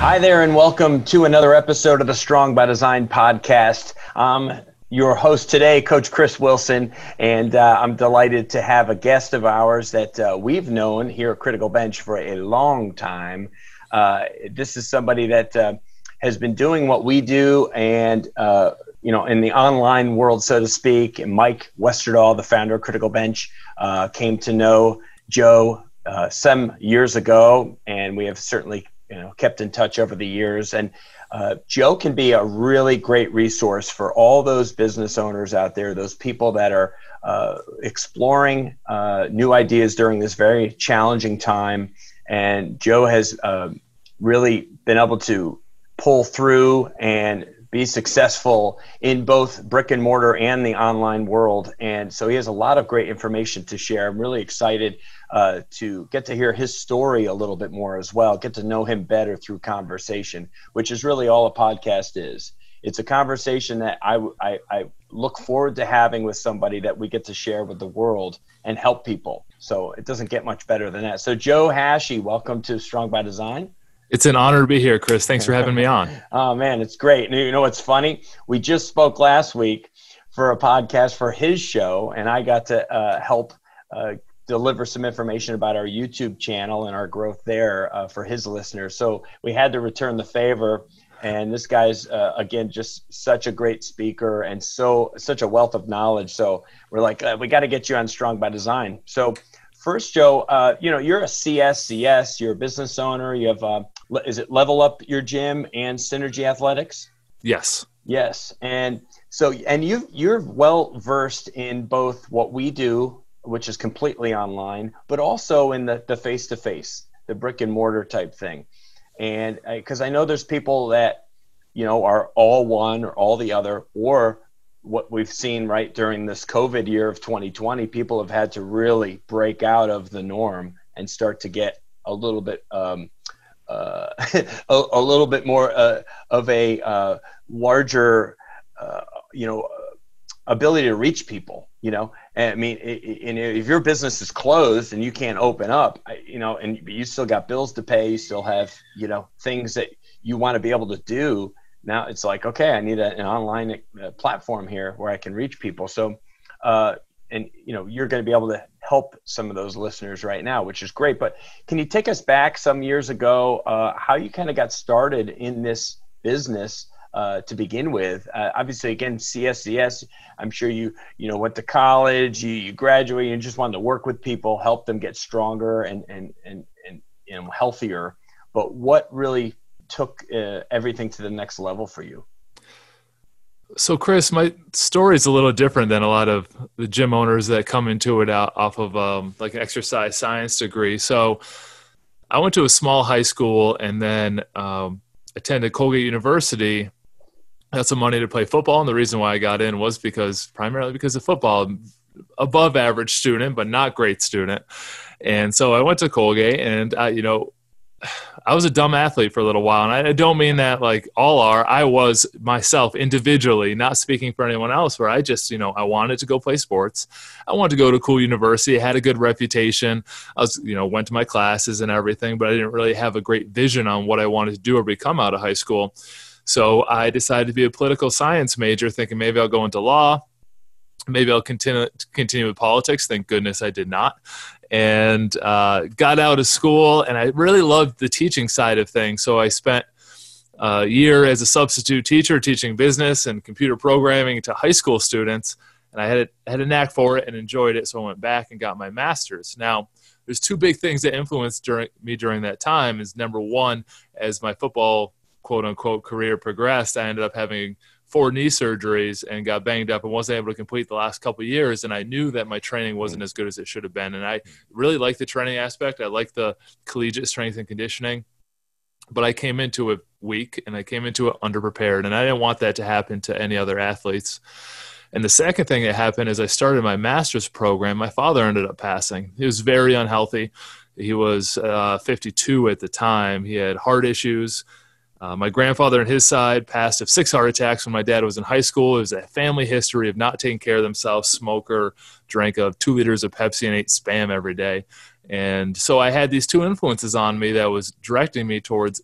Hi there, and welcome to another episode of the Strong by Design podcast. I'm your host today, Coach Chris Wilson, and I'm delighted to have a guest of ours that we've known here at Critical Bench for a long time. This is somebody that has been doing what we do and, in the online world, so to speak. And Mike Westerdahl, the founder of Critical Bench, came to know Joe some years ago, and we have certainly kept in touch over the years. And Joe can be a really great resource for all those business owners out there, those people that are exploring new ideas during this very challenging time. And Joe has really been able to pull through and be successful in both brick and mortar and the online world. And so he has a lot of great information to share. I'm really excited to get to hear his story a little bit more as well, get to know him better through conversation, which is really all a podcast is. It's a conversation that I look forward to having with somebody that we get to share with the world and help people. So it doesn't get much better than that. So Joe Hashey, welcome to Strong by Design. It's an honor to be here, Chris. Thanks for having me on. Oh, man, it's great. And you know what's funny? We just spoke last week for a podcast for his show, and I got to help deliver some information about our YouTube channel and our growth there for his listeners. So we had to return the favor. And this guy's, again, just such a great speaker and such a wealth of knowledge. So we're like, we got to get you on Strong by Design. So first, Joe, you're a CSCS, you're a business owner. You have, is it Level Up Your Gym and Synergy Athletics? Yes. Yes. And so, and you're well versed in both what we do, which is completely online, but also in the face-to-face, the brick and mortar type thing. And because I know there's people that, are all one or all the other, or what we've seen right during this COVID year of 2020, people have had to really break out of the norm and start to get a little bit, a little bit more of a larger, ability to reach people. I mean, if your business is closed and you can't open up, and you still got bills to pay, you still have, things that you want to be able to do. Now it's like, okay, I need an online platform here where I can reach people. So, you're going to be able to help some of those listeners right now, which is great. But can you take us back some years ago, how you kind of got started in this business to begin with? Obviously, again, CSCS, I'm sure you went to college, you graduated, and just wanted to work with people, help them get stronger and healthier. But what really took everything to the next level for you? So, Chris, my story is a little different than a lot of the gym owners that come into it off of like an exercise science degree. So I went to a small high school and then attended Colgate University. Had some money to play football, and the reason why I got in was primarily because of football. Above average student, but not great student. And so I went to Colgate, and I was a dumb athlete for a little while, and I don't mean that like all are. I was myself individually, not speaking for anyone else, where I just, I wanted to go play sports. I wanted to go to a cool university. I had a good reputation. I was, went to my classes and everything, but I didn't really have a great vision on what I wanted to do or become out of high school. So I decided to be a political science major, thinking maybe I'll go into law. Maybe I'll continue with politics. Thank goodness I did not. And got out of school, and I really loved the teaching side of things. So I spent a year as a substitute teacher teaching business and computer programming to high school students, and I had a knack for it and enjoyed it. So I went back and got my master's. Now, there's two big things that influenced me during that time. Is number one, as my football quote-unquote career progressed, I ended up having 4 knee surgeries and got banged up and wasn't able to complete the last couple of years. And I knew that my training wasn't as good as it should have been. And I really liked the training aspect. I liked the collegiate strength and conditioning, but I came into it weak and I came into it underprepared. And I didn't want that to happen to any other athletes. And the second thing that happened is I started my master's program. My father ended up passing. He was very unhealthy. He was 52 at the time. He had heart issues. My grandfather on his side passed of 6 heart attacks when my dad was in high school. It was a family history of not taking care of themselves, smoker, drank 2 liters of Pepsi and ate Spam every day. And so I had these two influences on me that was directing me towards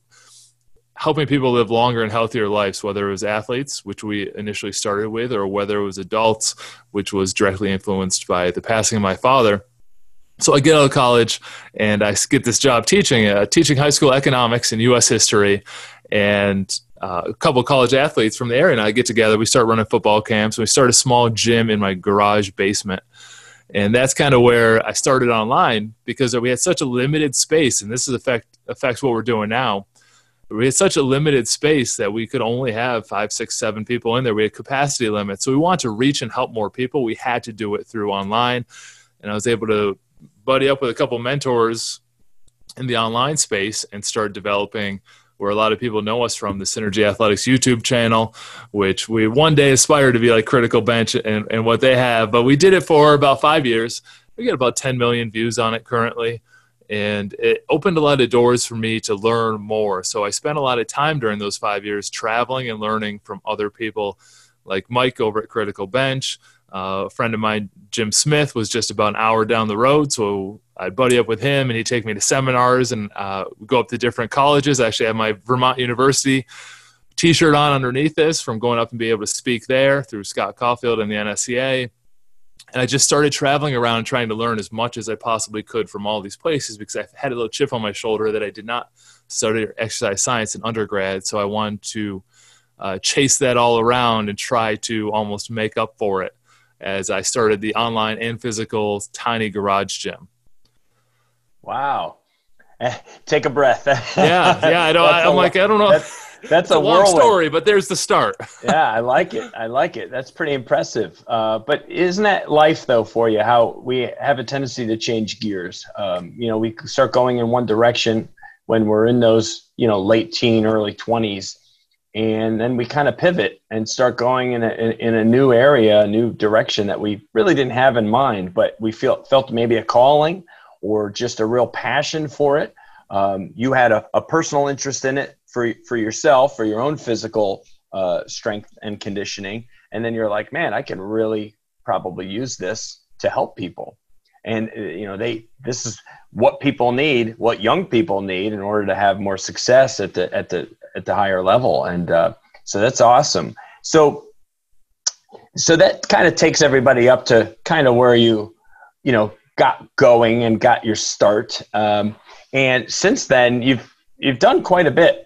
helping people live longer and healthier lives, whether it was athletes, which we initially started with, or whether it was adults, which was directly influenced by the passing of my father. So I get out of college and I get this job teaching high school economics and U.S. history. And a couple of college athletes from the area and I get together. We start running football camps. And we start a small gym in my garage basement. And that's kind of where I started online, because we had such a limited space. And this affects what we're doing now. We had such a limited space that we could only have 5, 6, 7 people in there. We had capacity limits. So we wanted to reach and help more people. We had to do it through online. And I was able to buddy up with a couple mentors in the online space and start developing where a lot of people know us from, the Synergy Athletics YouTube channel, which we one day aspire to be like Critical Bench and what they have. But we did it for about 5 years. We get about 10 million views on it currently. And it opened a lot of doors for me to learn more. So I spent a lot of time during those 5 years traveling and learning from other people like Mike over at Critical Bench. A friend of mine, Jim Smith, was just about an hour down the road. So I'd buddy up with him and he'd take me to seminars and go up to different colleges. I actually have my Vermont University t-shirt on underneath this from going up and being able to speak there through Scott Caulfield and the NSCA. And I just started traveling around and trying to learn as much as I possibly could from all these places, because I had a little chip on my shoulder that I did not study exercise science in undergrad. So I wanted to chase that all around and try to almost make up for it as I started the online and physical tiny garage gym. Wow. Take a breath. Yeah. I don't know. That's a long story, but there's the start. Yeah, I like it. That's pretty impressive. But isn't that life, though, for you, how we have a tendency to change gears? We start going in one direction when we're in those, late teen, early 20s, and then we kind of pivot and start going in a new area, a new direction that we really didn't have in mind, but we felt maybe a calling or just a real passion for it. You had a personal interest in it for yourself, for your own physical strength and conditioning. And then you're like, man, I can really probably use this to help people. And, this is what people need, what young people need in order to have more success at the higher level. And so that's awesome. So that kind of takes everybody up to kind of where you got going and got your start. And since then you've done quite a bit.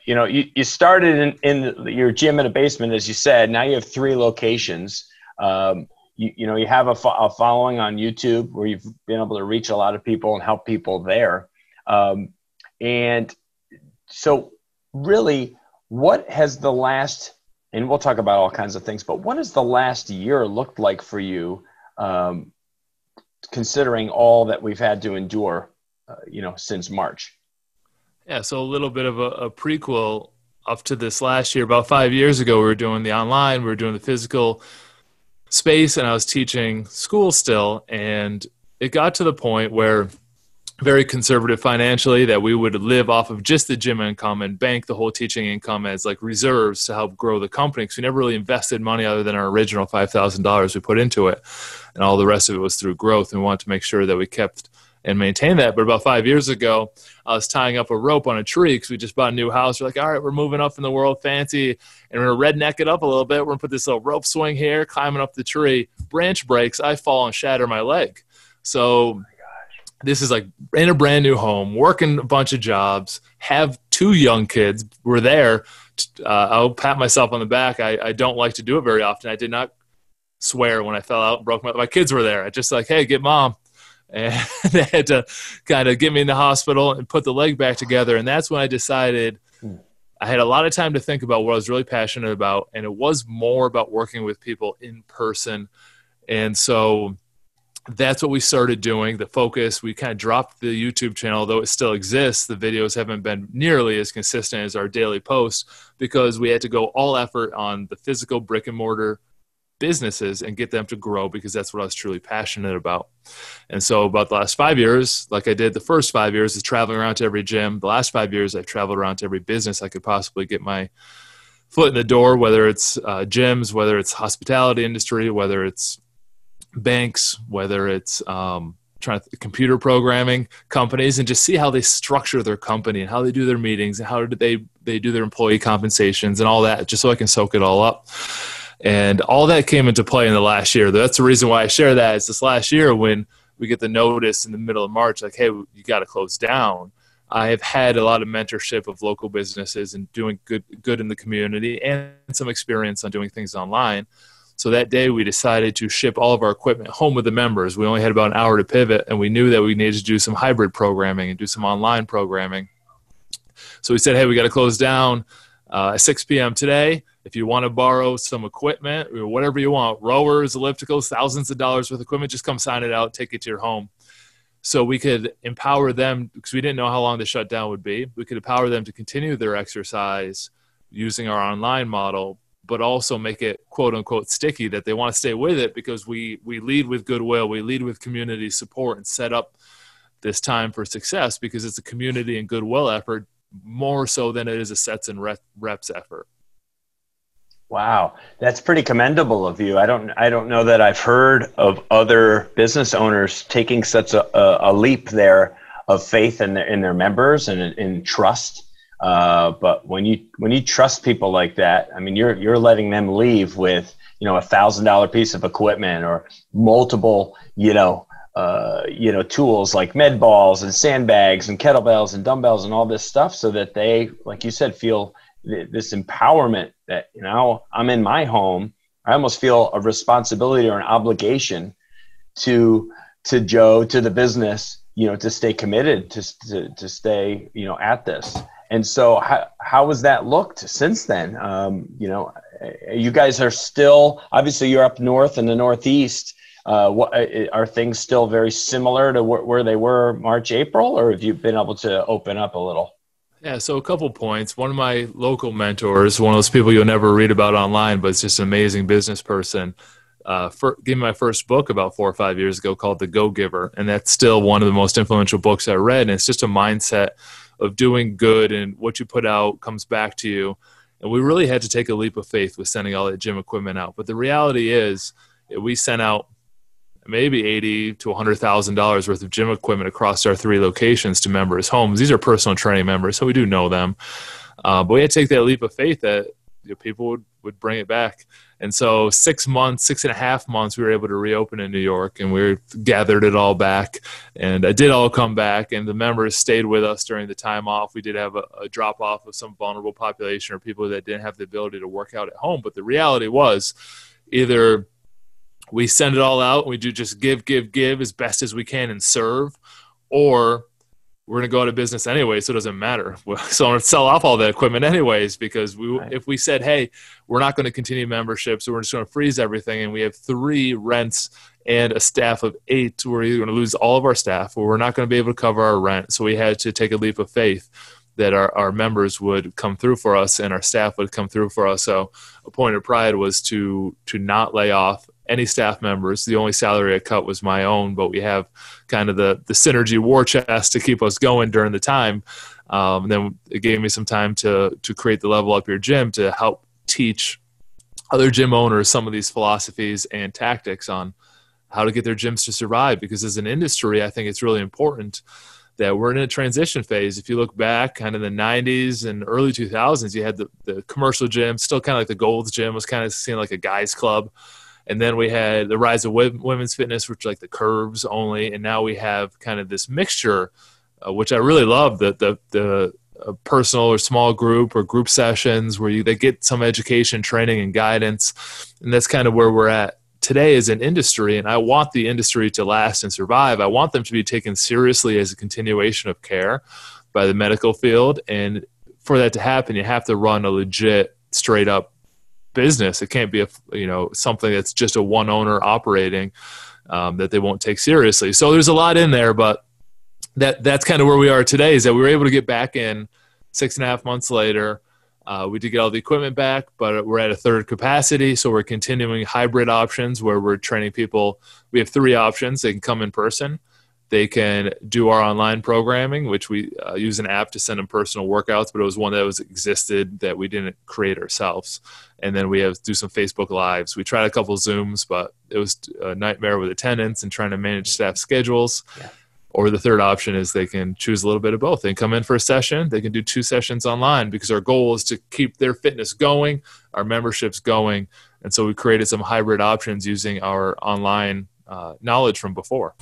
You started in your gym in a basement, as you said. Now you have 3 locations. You have a following on YouTube where you've been able to reach a lot of people and help people there. And so really, what has the last, and we'll talk about all kinds of things, but what has the last year looked like for you, considering all that we've had to endure, since March? Yeah, so a little bit of a prequel up to this last year. About 5 years ago, we were doing the online, we were doing the physical space, and I was teaching school still. And it got to the point where, very conservative financially, that we would live off of just the gym income and bank the whole teaching income as like reserves to help grow the company, because we never really invested money other than our original $5,000 we put into it. And all the rest of it was through growth. And we wanted to make sure that we kept and maintain that. But about 5 years ago, I was tying up a rope on a tree because we just bought a new house. We're like, all right, we're moving up in the world fancy, and we're going to redneck it up a little bit. We're going to put this little rope swing here, climbing up the tree. Branch breaks, I fall and shatter my leg. So this is like in a brand new home, working a bunch of jobs, have 2 young kids. We're there. I'll pat myself on the back. I don't like to do it very often. I did not swear when I fell out and broke my kids were there. I just like, hey, get mom. And they had to kind of get me in the hospital and put the leg back together. And that's when I decided I had a lot of time to think about what I was really passionate about. And it was more about working with people in person. And so that's what we started doing. The focus, we kind of dropped the YouTube channel, though it still exists. The videos haven't been nearly as consistent as our daily posts, because we had to go all effort on the physical brick and mortar businesses and get them to grow, because that's what I was truly passionate about. And so about the last 5 years, like I did the first 5 years, is traveling around to every gym. The last 5 years, I've traveled around to every business I could possibly get my foot in the door, whether it's gyms, whether it's hospitality industry, whether it's banks, whether it's computer programming companies, and just see how they structure their company and how they do their meetings and how do they they do their employee compensations and all that, just so I can soak it all up. And all that came into play in the last year. That's the reason why I share that, is this last year when we get the notice in the middle of March, like, hey, you got to close down. I have had a lot of mentorship of local businesses and doing good in the community, and some experience on doing things online. So that day we decided to ship all of our equipment home with the members. We only had about an hour to pivot, and we knew that we needed to do some hybrid programming and do some online programming. So we said, hey, we got to close down at 6 p.m. today. If you want to borrow some equipment or whatever you want, rowers, ellipticals, thousands of dollars worth of equipment, just come sign it out, take it to your home. So we could empower them, because we didn't know how long the shutdown would be. We could empower them to continue their exercise using our online model, but also make it quote unquote sticky, that they want to stay with it, because we lead with goodwill. We lead with community support and set up this time for success, because it's a community and goodwill effort more so than it is a sets and reps effort. Wow, that's pretty commendable of you. I don't know that I've heard of other business owners taking such a leap there of faith in their members and in trust. But when you trust people like that, I mean, you're letting them leave with, $1,000 piece of equipment or multiple, tools like med balls and sandbags and kettlebells and dumbbells and all this stuff, so that they, like you said, feel this empowerment that, I'm in my home. I almost feel a responsibility or an obligation to Joe, to the business, to stay committed, to stay, at this. And so how has that looked since then? You guys are still, obviously you're up north in the Northeast. Are things still very similar to where they were March, April, or have you been able to open up a little? Yeah, so a couple points. One of my local mentors, one of those people you'll never read about online, but it's just an amazing business person, gave me my first book about 4 or 5 years ago called The Go-Giver. And that's still one of the most influential books I read. And it's just a mindset of doing good, and what you put out comes back to you. And we really had to take a leap of faith with sending all that gym equipment out. But the reality is we sent out maybe $80,000 to $100,000 worth of gym equipment across our 3 locations to members' homes. These are personal training members, so we do know them. But we had to take that leap of faith that people would bring it back. And so 6.5 months, we were able to reopen in New York, and we gathered it all back. And it did all come back, and the members stayed with us during the time off. We did have a drop-off of some vulnerable population or people that didn't have the ability to work out at home. But the reality was either we send it all out and we do just give as best as we can and serve, or we're going to go out of business anyway, so it doesn't matter. So I'm going to sell off all the equipment anyways, because if we said, hey, we're not going to continue membership, so we're just going to freeze everything, and we have 3 rents and a staff of 8, we're either going to lose all of our staff, or we're not going to be able to cover our rent. So we had to take a leap of faith that our members would come through for us and our staff would come through for us. So a point of pride was to not lay off any staff members. The only salary I cut was my own, but we have kind of the synergy war chest to keep us going during the time. Then it gave me some time to create the Level Up Your Gym to help teach other gym owners some of these philosophies and tactics on how to get their gyms to survive. Because as an industry, I think it's really important that we're in a transition phase. If you look back kind of the 90s and early 2000s, you had the commercial gym, still kind of like the Gold's Gym was kind of seen like a guy's club. And then we had the rise of women's fitness, which like the Curves only. And now we have kind of this mixture, which I really love, the personal or small group or group sessions where they get some education, training, and guidance. And that's kind of where we're at today as an industry. And I want the industry to last and survive. I want them to be taken seriously as a continuation of care by the medical field. And for that to happen, you have to run a legit, straight up business. It can't be something that's just a one owner operating that they won't take seriously. So there's a lot in there, but that's kind of where we are today, is that we were able to get back in 6.5 months later. We did get all the equipment back, but we're at a third capacity. So we're continuing hybrid options where we're training people. We have 3 options. They can come in person. They can do our online programming, which we use an app to send them personal workouts, but it was one that existed that we didn't create ourselves. And then we do some Facebook Lives. We tried a couple Zooms, but it was a nightmare with attendance and trying to manage staff schedules. Yeah. Or the third option is they can choose a little bit of both. They can come in for a session. They can do 2 sessions online, because our goal is to keep their fitness going, our memberships going. And so we created some hybrid options using our online knowledge from before.